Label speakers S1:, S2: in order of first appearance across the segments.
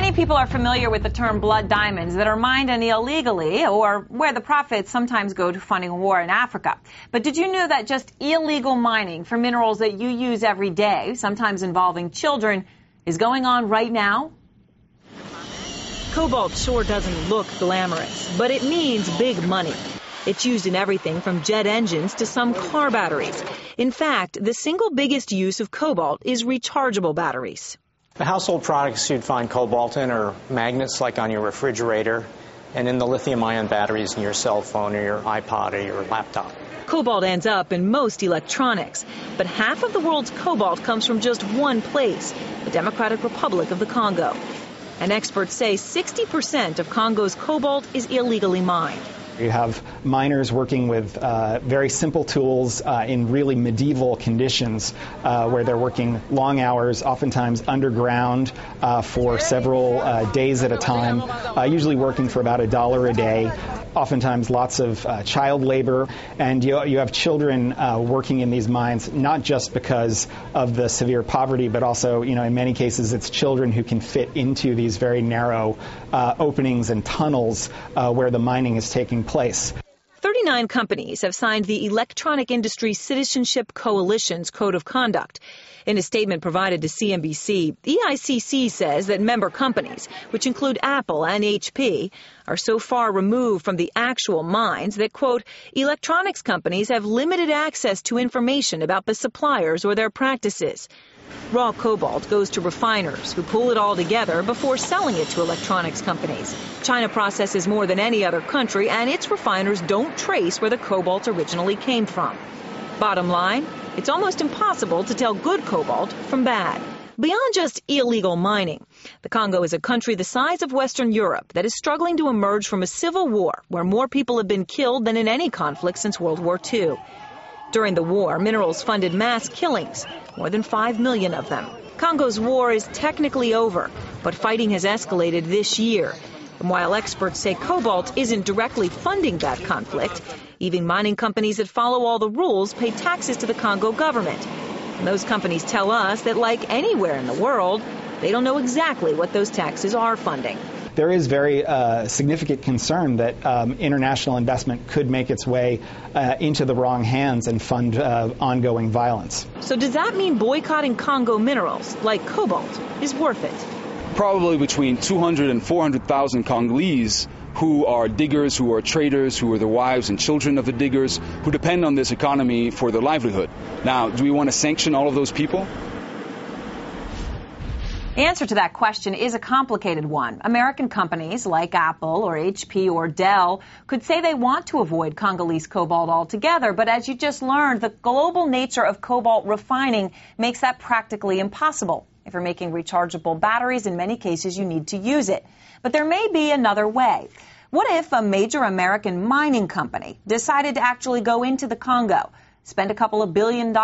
S1: Many people are familiar with the term blood diamonds that are mined illegally or where the profits sometimes go to funding a war in Africa. But did you know that just illegal mining for minerals that you use every day, sometimes involving children, is going on right now?
S2: Cobalt sure doesn't look glamorous, but it means big money. It's used in everything from jet engines to some car batteries. In fact, the single biggest use of cobalt is rechargeable batteries.
S3: The household products you'd find cobalt in are magnets like on your refrigerator and in the lithium-ion batteries in your cell phone or your iPod or your laptop.
S2: Cobalt ends up in most electronics, but half of the world's cobalt comes from just one place, the Democratic Republic of the Congo. And experts say 60% of Congo's cobalt is illegally mined.
S4: You have miners working with very simple tools in really medieval conditions where they're working long hours, oftentimes underground for several days at a time, usually working for about $1 a day. Oftentimes lots of child labor, and you have children working in these mines, not just because of the severe poverty, but also, in many cases it's children who can fit into these very narrow openings and tunnels where the mining is taking place.
S2: 39 companies have signed the Electronic Industry Citizenship Coalition's Code of Conduct. In a statement provided to CNBC, EICC says that member companies, which include Apple and HP, are so far removed from the actual mines that, quote, electronics companies have limited access to information about the suppliers or their practices. Raw cobalt goes to refiners who pull it all together before selling it to electronics companies. China processes more than any other country, and its refiners don't trace where the cobalt originally came from. Bottom line, it's almost impossible to tell good cobalt from bad. Beyond just illegal mining, the Congo is a country the size of Western Europe that is struggling to emerge from a civil war where more people have been killed than in any conflict since World War II. During the war, minerals funded mass killings, more than 5 million of them. Congo's war is technically over, but fighting has escalated this year. And while experts say cobalt isn't directly funding that conflict, even mining companies that follow all the rules pay taxes to the Congo government. And those companies tell us that, like anywhere in the world, they don't know exactly what those taxes are funding.
S4: There is very significant concern that international investment could make its way into the wrong hands and fund ongoing violence.
S2: So does that mean boycotting Congo minerals, like cobalt, is worth it?
S5: Probably between 200 and 400,000 Congolese who are diggers, who are traders, who are the wives and children of the diggers, who depend on this economy for their livelihood. Now, do we want to sanction all of those people?
S1: The answer to that question is a complicated one. American companies like Apple or HP or Dell could say they want to avoid Congolese cobalt altogether, but as you just learned, the global nature of cobalt refining makes that practically impossible. If you're making rechargeable batteries, in many cases you need to use it. But there may be another way. What if a major American mining company decided to actually go into the Congo, spend a couple of $1 billion,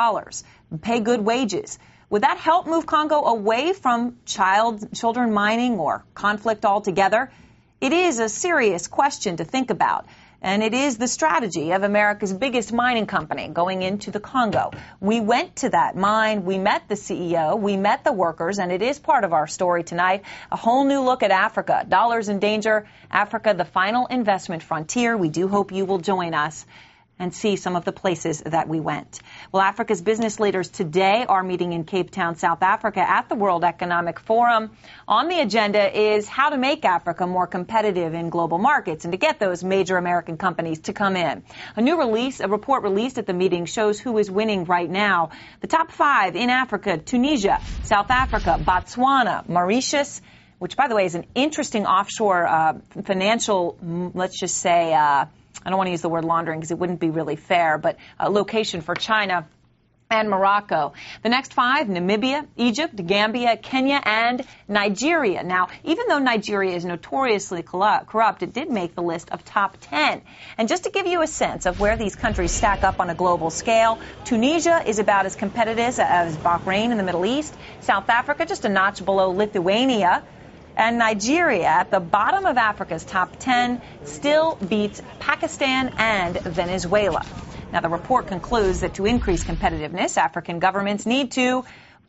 S1: pay good wages? Would that help move Congo away from children mining or conflict altogether? It is a serious question to think about, and it is the strategy of America's biggest mining company going into the Congo. We went to that mine, we met the CEO, we met the workers, and it is part of our story tonight. A whole new look at Africa. Dollars in danger, Africa, the final investment frontier. We do hope you will join us and see some of the places that we went. Well, Africa's business leaders today are meeting in Cape Town, South Africa at the World Economic Forum. On the agenda is how to make Africa more competitive in global markets and to get those major American companies to come in. A report released at the meeting shows who is winning right now. The top 5 in Africa: Tunisia, South Africa, Botswana, Mauritius, which, by the way, is an interesting offshore financial, let's just say, I don't want to use the word laundering because it wouldn't be really fair, but a location for China and Morocco. The next 5, Namibia, Egypt, Gambia, Kenya, and Nigeria. Now, even though Nigeria is notoriously corrupt, it did make the list of top 10. And just to give you a sense of where these countries stack up on a global scale, Tunisia is about as competitive as Bahrain in the Middle East. South Africa, just a notch below Lithuania. And Nigeria, at the bottom of Africa's top 10, still beats Pakistan and Venezuela. Now, the report concludes that to increase competitiveness, African governments need to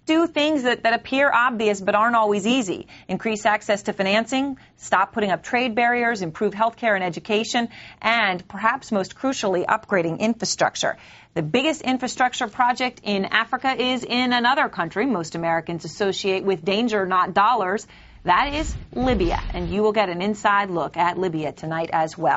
S1: do things that appear obvious but aren't always easy. Increase access to financing, stop putting up trade barriers, improve healthcare and education, and perhaps most crucially, upgrading infrastructure. The biggest infrastructure project in Africa is in another country most Americans associate with danger, not dollars. That is Libya, and you will get an inside look at Libya tonight as well.